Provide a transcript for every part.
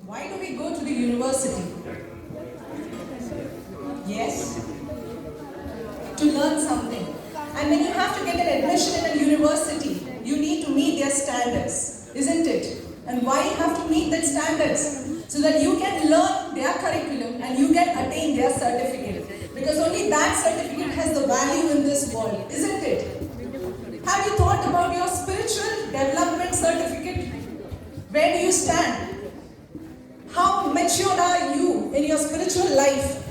Why do we go to the university? Yes? To learn something. And when you have to get an admission in a university, you need to meet their standards, isn't it? And why you have to meet their standards? So that you can learn their curriculum and you can attain their certificate. Because only that certificate has the value in this world, isn't it? Have you thought about your spiritual development certificate? Where do you stand? How matured are you in your spiritual life?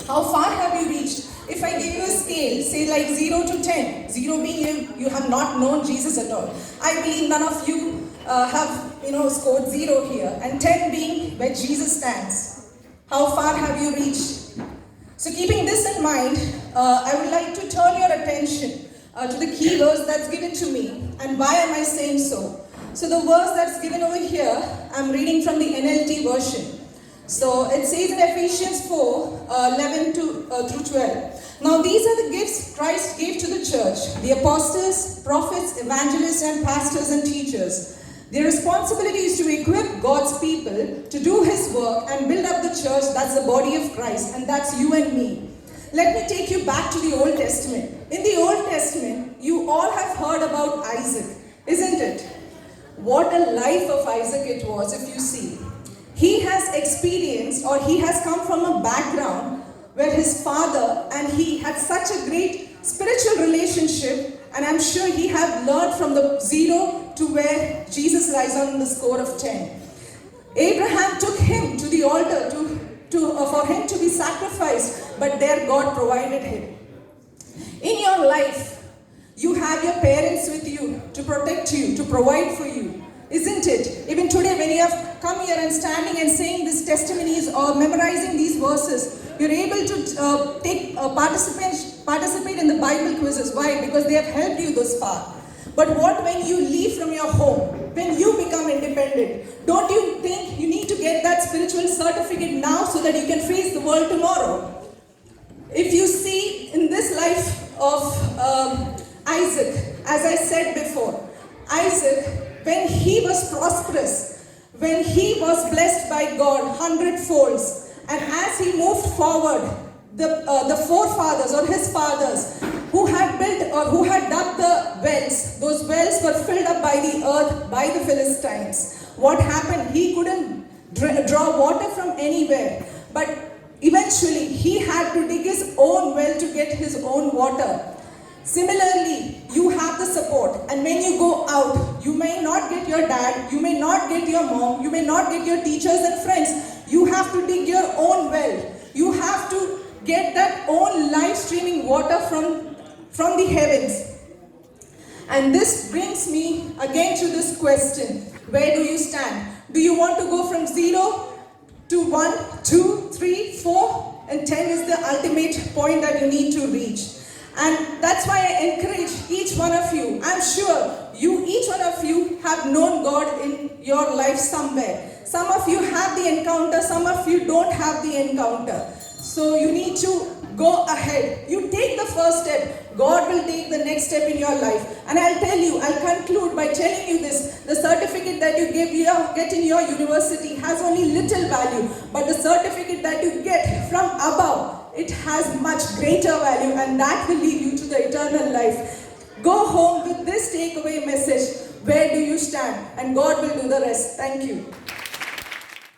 How far have you reached? If I give you a scale, say like 0 to 10, 0 being you have not known Jesus at all. I believe none of you have scored 0 here, and 10 being where Jesus stands. How far have you reached? So keeping this in mind, I would like to turn your attention to the key verse that's given to me. And why am I saying so? So the verse that's given over here, I'm reading from the NLT version. So it says in Ephesians 4, 11 through 12. Now these are the gifts Christ gave to the church: the apostles, prophets, evangelists, and pastors and teachers. Their responsibility is to equip God's people to do His work and build up the church, that's the body of Christ, and that's you and me. Let me take you back to the Old Testament. In the Old Testament, you all have heard about Isaac, isn't it? What a life of Isaac it was, if you see. He has experienced, or he has come from a background where his father and he had such a great spiritual relationship, and I'm sure he had learned from the 0 to where Jesus lies on the score of 10. Abraham took him to the altar for him to be sacrificed, but there God provided him. In your life, you have your parents with you to protect you, to provide for you, isn't it? Even today, when you have come here and standing and saying these testimonies or memorizing these verses, you're able to participate in the Bible quizzes. Why? Because they have helped you thus far. But what when you leave from your home, when you become independent? Don't you think you need to get that spiritual certificate now so that you can face the world tomorrow? If you see in this life of Isaac, as I said before, Isaac, when he was prosperous, when he was blessed by God 100-folds, and as he moved forward, the forefathers or his fathers who had built or who had dug the wells, those wells were filled up by the earth by the Philistines. What happened? He couldn't draw water from anywhere, but eventually he had to dig his own well to get his own water. Similarly, you have the support, and when you go out, you may not get your dad, you may not get your mom, you may not get your teachers and friends. You have to dig your own well. You have to get that own life streaming water from the heavens. And this brings me again to this question: where do you stand? Do you want to go from 0 to 1, 2, 3, 4, and 10 is the ultimate point that you need to reach? And that's why I encourage each one of you. I'm sure each one of you have known God in your life somewhere. Some of you have the encounter, some of you don't have the encounter. So you need to go ahead. You take the first step. God will take the next step in your life. And I'll conclude by telling you this. The certificate that you get in your university has only little value. But the certificate that you get from above, it has much greater value, and that will lead you to the eternal life. Go home with this takeaway message. Where do you stand? And God will do the rest. Thank you.